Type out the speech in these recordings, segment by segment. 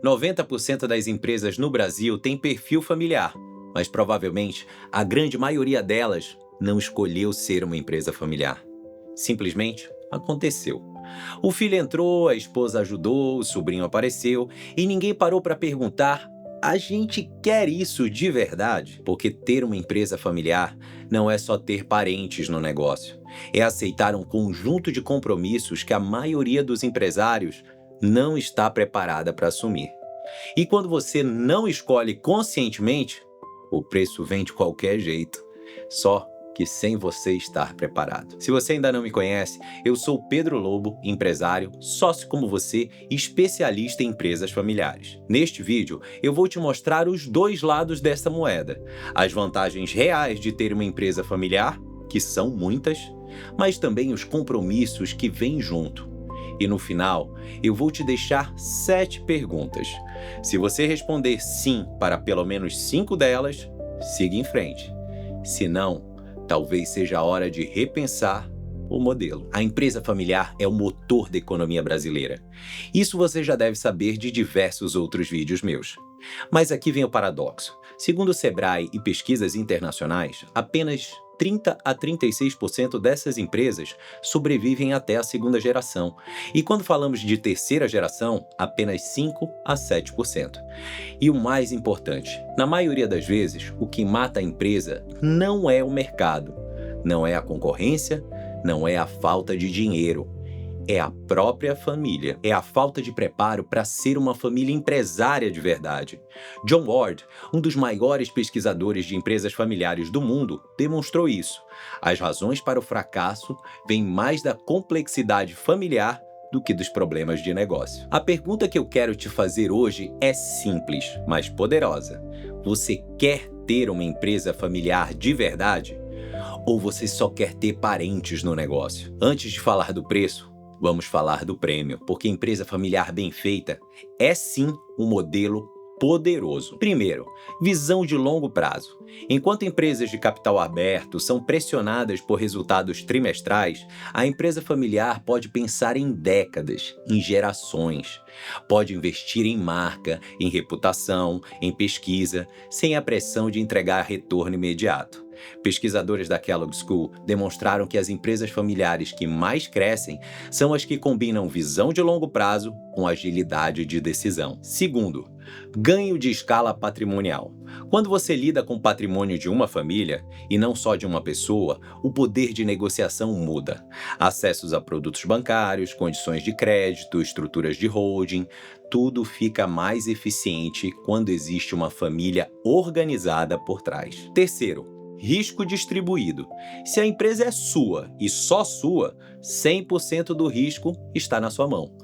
90% das empresas no Brasil tem perfil familiar, mas provavelmente a grande maioria delas não escolheu ser uma empresa familiar. Simplesmente aconteceu. O filho entrou, a esposa ajudou, o sobrinho apareceu e ninguém parou para perguntar: a gente quer isso de verdade? Porque ter uma empresa familiar não é só ter parentes no negócio, é aceitar um conjunto de compromissos que a maioria dos empresários não está preparada para assumir. E quando você não escolhe conscientemente, o preço vem de qualquer jeito, só que sem você estar preparado. Se você ainda não me conhece, eu sou Pedro Lobo, empresário, sócio como você e especialista em empresas familiares. Neste vídeo, eu vou te mostrar os dois lados dessa moeda, as vantagens reais de ter uma empresa familiar, que são muitas, mas também os compromissos que vêm junto. E no final, eu vou te deixar 7 perguntas. Se você responder sim para pelo menos 5 delas, siga em frente. Se não, talvez seja a hora de repensar o modelo. A empresa familiar é o motor da economia brasileira. Isso você já deve saber de diversos outros vídeos meus. Mas aqui vem o paradoxo. Segundo o Sebrae e pesquisas internacionais, apenas 30 a 36% dessas empresas sobrevivem até a segunda geração. E quando falamos de terceira geração, apenas 5 a 7%. E o mais importante, na maioria das vezes, o que mata a empresa não é o mercado, não é a concorrência, não é a falta de dinheiro. É a própria família. É a falta de preparo para ser uma família empresária de verdade. John Ward, um dos maiores pesquisadores de empresas familiares do mundo, demonstrou isso. As razões para o fracasso vêm mais da complexidade familiar do que dos problemas de negócio. A pergunta que eu quero te fazer hoje é simples, mas poderosa. Você quer ter uma empresa familiar de verdade? Ou você só quer ter parentes no negócio? Antes de falar do preço, vamos falar do prêmio, porque empresa familiar bem feita é sim um modelo poderoso. Primeiro, visão de longo prazo. Enquanto empresas de capital aberto são pressionadas por resultados trimestrais, a empresa familiar pode pensar em décadas, em gerações. Pode investir em marca, em reputação, em pesquisa, sem a pressão de entregar retorno imediato. Pesquisadores da Kellogg School demonstraram que as empresas familiares que mais crescem são as que combinam visão de longo prazo com agilidade de decisão. Segundo, ganho de escala patrimonial. Quando você lida com o patrimônio de uma família, e não só de uma pessoa, o poder de negociação muda. Acessos a produtos bancários, condições de crédito, estruturas de holding, tudo fica mais eficiente quando existe uma família organizada por trás. Terceiro, risco distribuído. Se a empresa é sua e só sua, 100% do risco está na sua mão.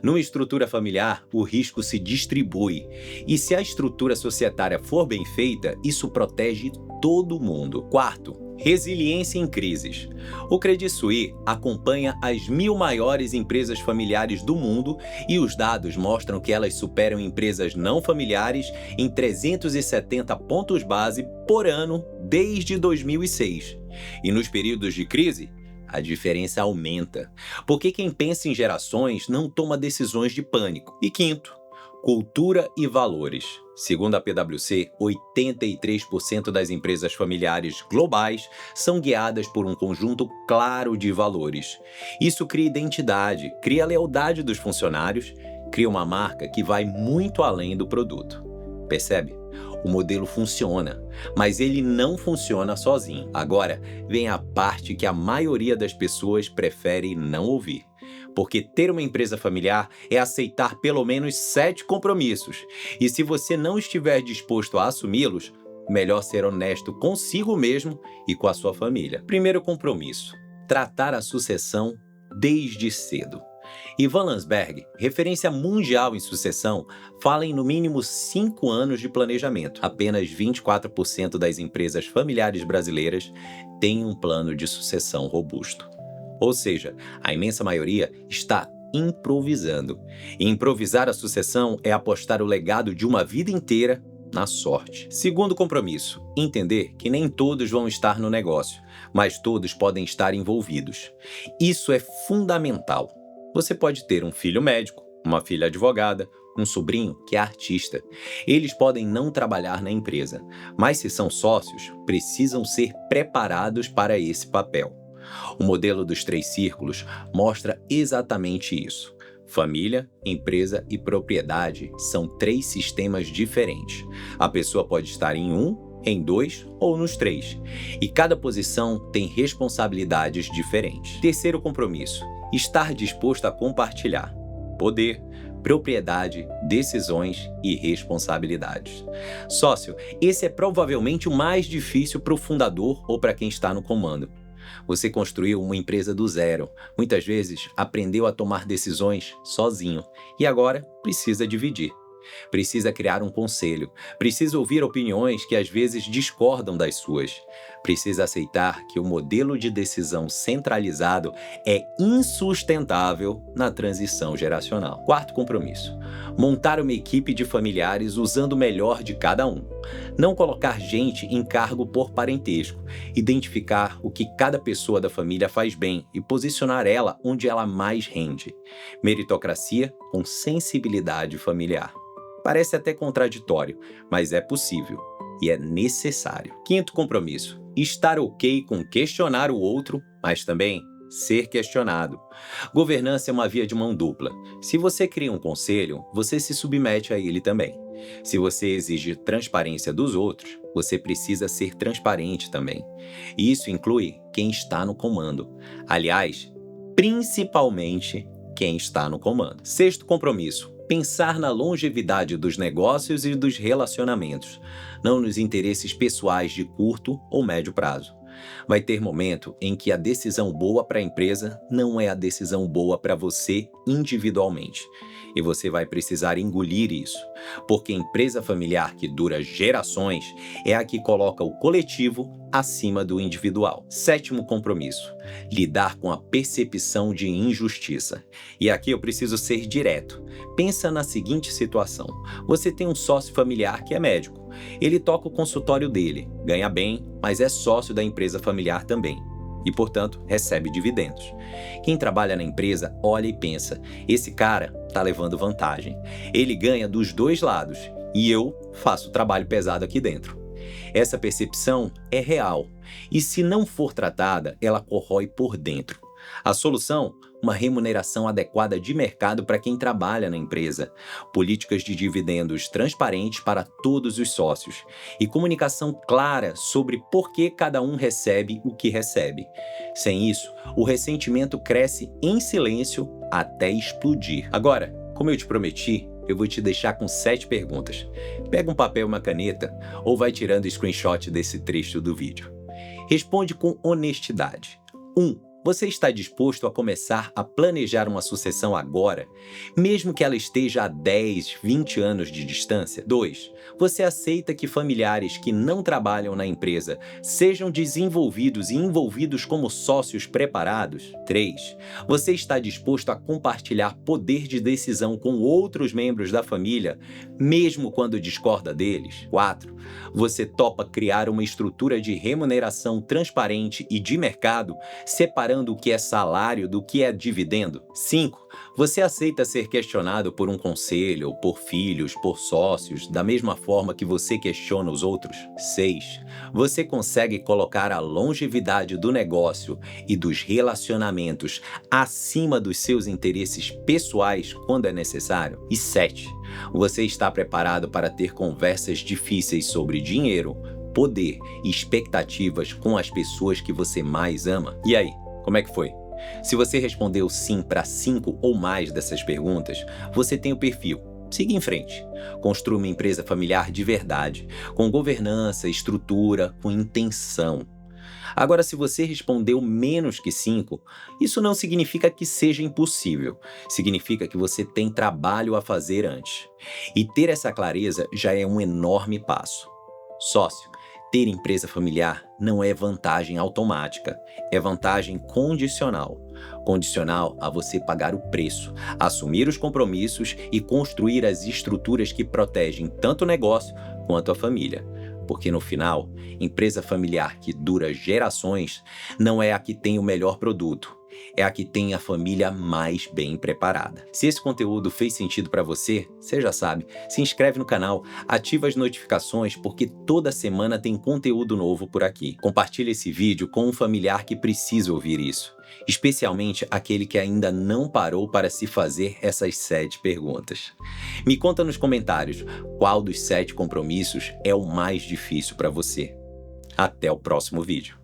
Numa estrutura familiar, o risco se distribui. E se a estrutura societária for bem feita, isso protege todo mundo. Quarto, resiliência em crises. O Credit Suisse acompanha as 1000 maiores empresas familiares do mundo e os dados mostram que elas superam empresas não familiares em 370 pontos base por ano desde 2006. E nos períodos de crise, a diferença aumenta, porque quem pensa em gerações não toma decisões de pânico. E quinto, cultura e valores. Segundo a PwC, 83% das empresas familiares globais são guiadas por um conjunto claro de valores. Isso cria identidade, cria a lealdade dos funcionários, cria uma marca que vai muito além do produto. Percebe? O modelo funciona, mas ele não funciona sozinho. Agora, vem a parte que a maioria das pessoas prefere não ouvir. Porque ter uma empresa familiar é aceitar pelo menos 7 compromissos. E se você não estiver disposto a assumi-los, melhor ser honesto consigo mesmo e com a sua família. Primeiro compromisso: tratar a sucessão desde cedo. Ivan Landsberg, referência mundial em sucessão, fala em no mínimo 5 anos de planejamento. Apenas 24% das empresas familiares brasileiras têm um plano de sucessão robusto. Ou seja, a imensa maioria está improvisando. E improvisar a sucessão é apostar o legado de uma vida inteira na sorte. Segundo compromisso, entender que nem todos vão estar no negócio, mas todos podem estar envolvidos. Isso é fundamental. Você pode ter um filho médico, uma filha advogada, um sobrinho que é artista. Eles podem não trabalhar na empresa, mas se são sócios, precisam ser preparados para esse papel. O modelo dos 3 círculos mostra exatamente isso. Família, empresa e propriedade são 3 sistemas diferentes. A pessoa pode estar em um, em 2 ou nos 3, e cada posição tem responsabilidades diferentes. Terceiro compromisso: estar disposto a compartilhar poder, propriedade, decisões e responsabilidades. Sócio, esse é provavelmente o mais difícil para o fundador ou para quem está no comando. Você construiu uma empresa do zero, muitas vezes aprendeu a tomar decisões sozinho e agora precisa dividir. Precisa criar um conselho, precisa ouvir opiniões que às vezes discordam das suas. Precisa aceitar que o modelo de decisão centralizado é insustentável na transição geracional. Quarto compromisso: montar uma equipe de familiares usando o melhor de cada um. Não colocar gente em cargo por parentesco. Identificar o que cada pessoa da família faz bem e posicionar ela onde ela mais rende. Meritocracia com sensibilidade familiar. Parece até contraditório, mas é possível e é necessário. Quinto compromisso: estar ok com questionar o outro, mas também ser questionado. Governança é uma via de mão dupla. Se você cria um conselho, você se submete a ele também. Se você exige transparência dos outros, você precisa ser transparente também. E isso inclui quem está no comando. Aliás, principalmente quem está no comando. Sexto compromisso: pensar na longevidade dos negócios e dos relacionamentos, não nos interesses pessoais de curto ou médio prazo. Vai ter momento em que a decisão boa para a empresa não é a decisão boa para você individualmente. E você vai precisar engolir isso, porque a empresa familiar que dura gerações é a que coloca o coletivo acima do individual. Sétimo compromisso: lidar com a percepção de injustiça. E aqui eu preciso ser direto. Pensa na seguinte situação: você tem um sócio familiar que é médico. Ele toca o consultório dele, ganha bem, mas é sócio da empresa familiar também. E, portanto, recebe dividendos. Quem trabalha na empresa olha e pensa: esse cara está levando vantagem. Ele ganha dos dois lados e eu faço trabalho pesado aqui dentro. Essa percepção é real e, se não for tratada, ela corrói por dentro. A solução: uma remuneração adequada de mercado para quem trabalha na empresa, políticas de dividendos transparentes para todos os sócios e comunicação clara sobre por que cada um recebe o que recebe. Sem isso, o ressentimento cresce em silêncio até explodir. Agora, como eu te prometi, eu vou te deixar com 7 perguntas. Pega um papel e uma caneta ou vai tirando screenshot desse trecho do vídeo. Responde com honestidade. 1. Você está disposto a começar a planejar uma sucessão agora, mesmo que ela esteja a 10, 20 anos de distância? 2. Você aceita que familiares que não trabalham na empresa sejam desenvolvidos e envolvidos como sócios preparados? 3. Você está disposto a compartilhar poder de decisão com outros membros da família, mesmo quando discorda deles? 4. Você topa criar uma estrutura de remuneração transparente e de mercado, separando o que é salário do que é dividendo? 5. Você aceita ser questionado por um conselho, por filhos, por sócios, da mesma forma que você questiona os outros? 6. Você consegue colocar a longevidade do negócio e dos relacionamentos acima dos seus interesses pessoais quando é necessário? E 7. Você está preparado para ter conversas difíceis sobre dinheiro, poder e expectativas com as pessoas que você mais ama? E aí? Como é que foi? Se você respondeu sim para 5 ou mais dessas perguntas, você tem o perfil. Siga em frente. Construa uma empresa familiar de verdade, com governança, estrutura, com intenção. Agora, se você respondeu menos que 5, isso não significa que seja impossível. Significa que você tem trabalho a fazer antes. E ter essa clareza já é um enorme passo. Sócio, ter empresa familiar não é vantagem automática, é vantagem condicional. Condicional a você pagar o preço, assumir os compromissos e construir as estruturas que protegem tanto o negócio quanto a família. Porque no final, empresa familiar que dura gerações não é a que tem o melhor produto, é a que tem a família mais bem preparada. Se esse conteúdo fez sentido para você, você já sabe, se inscreve no canal, ativa as notificações porque toda semana tem conteúdo novo por aqui. Compartilhe esse vídeo com um familiar que precisa ouvir isso, especialmente aquele que ainda não parou para se fazer essas 7 perguntas. Me conta nos comentários qual dos 7 compromissos é o mais difícil para você. Até o próximo vídeo.